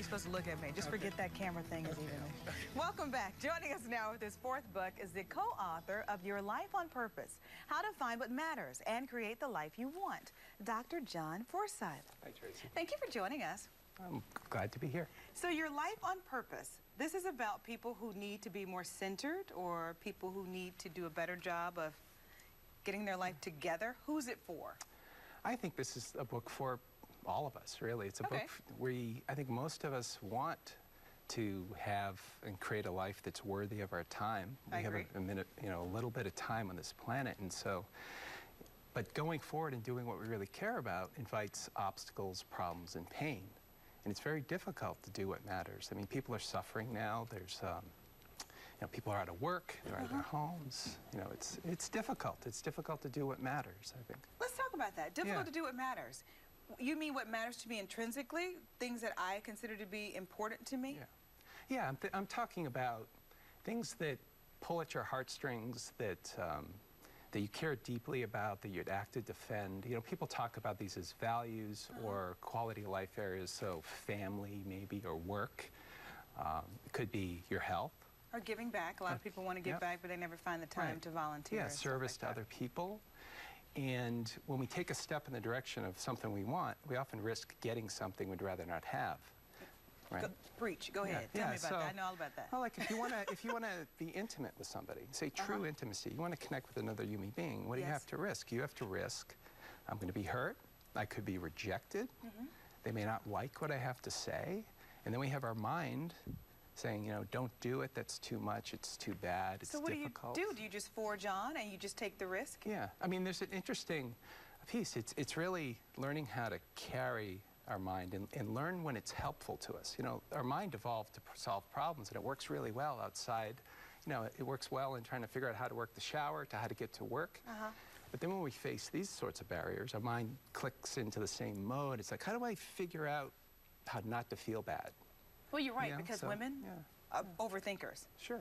you're supposed to look at me. Just forget that camera thing is even there. Welcome back. Joining us now with his fourth book is the co-author of Your Life on Purpose, How to Find What Matters and Create the Life You Want, Dr. John Forsyth. Hi, Tracy. Thank you for joining us. I'm glad to be here. So Your Life on Purpose, this is about people who need to be more centered or people who need to do a better job of getting their life together. Who's it for? I think this is a book for all of us, really. It's a book where I think most of us want to have and create a life that's worthy of our time. We have a minute, a little bit of time on this planet, and so, but going forward and doing what we really care about invites obstacles, problems, and pain. And it's very difficult to do what matters. I mean, people are suffering now. There's, people are out of work, they're out of their homes. It's difficult. It's difficult to do what matters, I think. Let's talk about that. Difficult to do what matters. You mean what matters to me intrinsically? Things that I consider to be important to me? Yeah, I'm talking about things that pull at your heartstrings, that you care deeply about, that you'd act to defend. People talk about these as values or quality of life areas, so family maybe, or work. It could be your health. Or giving back. A lot of people want to give back, but they never find the time to volunteer. Yeah, service to other people. And when we take a step in the direction of something we want, we often risk getting something we'd rather not have. Right? Preach. Go ahead. Tell me about that. I know all about that. Well, like if you want to be intimate with somebody, say true intimacy, you want to connect with another human being, what do you have to risk? You have to risk, I'm going to be hurt, I could be rejected, they may not like what I have to say, and then we have our mind saying, don't do it, that's too much, it's too bad, it's difficult. So what do? Do you just forge on and you just take the risk? Yeah, I mean, there's an interesting piece. It's really learning how to carry our mind and learn when it's helpful to us. Our mind evolved to solve problems, and it works really well outside. It works well in trying to figure out how to work the shower, to how to get to work. But then when we face these sorts of barriers, our mind clicks into the same mode. It's like, how do I figure out how not to feel bad? Well, you're right, because women are overthinkers. Sure.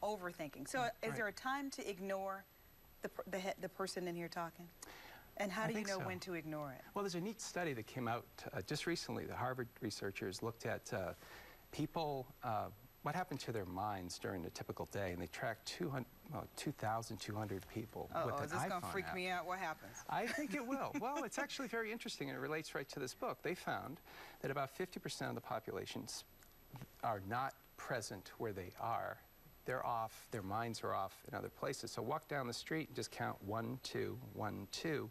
Overthinking. So is there a time to ignore the person in here talking? And how do you know when to ignore it? Well, there's a neat study that came out just recently. The Harvard researchers looked at people, what happened to their minds during a typical day, and they tracked 2,200 people with an iPhone. Is this going to freak me out? What happens? I think it will. Well, it's actually very interesting, and it relates right to this book. They found that about 50% of the population are not present where they are. They're off, their minds are off in other places. So walk down the street and just count 1, 2, 1, 2.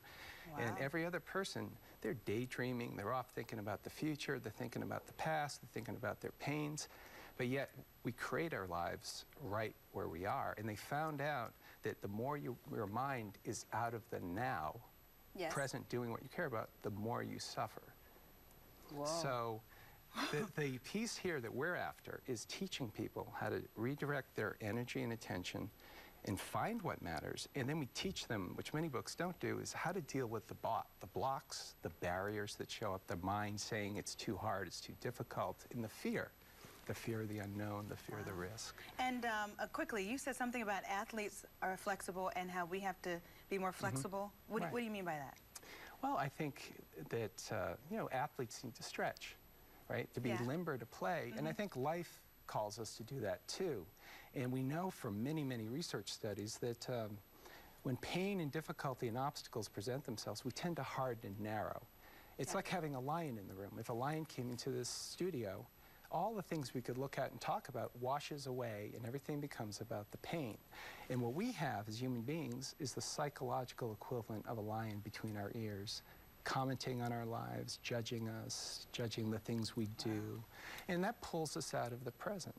Wow. And every other person, they're daydreaming, they're off thinking about the future, they're thinking about the past, they're thinking about their pains. But yet, we create our lives right where we are. And they found out that the more your mind is out of the now, present doing what you care about, the more you suffer. Whoa. So the piece here that we're after is teaching people how to redirect their energy and attention and find what matters. And then we teach them, which many books don't do, is how to deal with the blocks, the barriers that show up, the mind saying it's too hard, it's too difficult, and the fear of the unknown, the fear of the risk. And quickly, you said something about athletes are flexible and how we have to be more flexible. What do you mean by that? Well, I think that, athletes need to stretch, right? To be limber, to play. And I think life calls us to do that too. And we know from many, many research studies that when pain and difficulty and obstacles present themselves, we tend to harden and narrow. It's like having a lion in the room. If a lion came into this studio, all the things we could look at and talk about washes away, and everything becomes about the pain. And what we have as human beings is the psychological equivalent of a lion between our ears, commenting on our lives, judging us, judging the things we do. And that pulls us out of the present.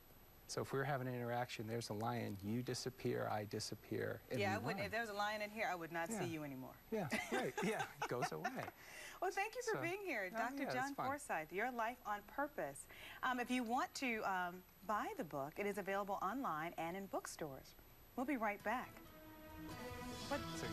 So if we were having an interaction, there's a lion, you disappear, I disappear. And yeah, if there was a lion in here, I would not see you anymore. Yeah, right, yeah, it goes away. Well, thank you for being here, Dr. John Forsyth, Your Life on Purpose. If you want to buy the book, it is available online and in bookstores. We'll be right back. So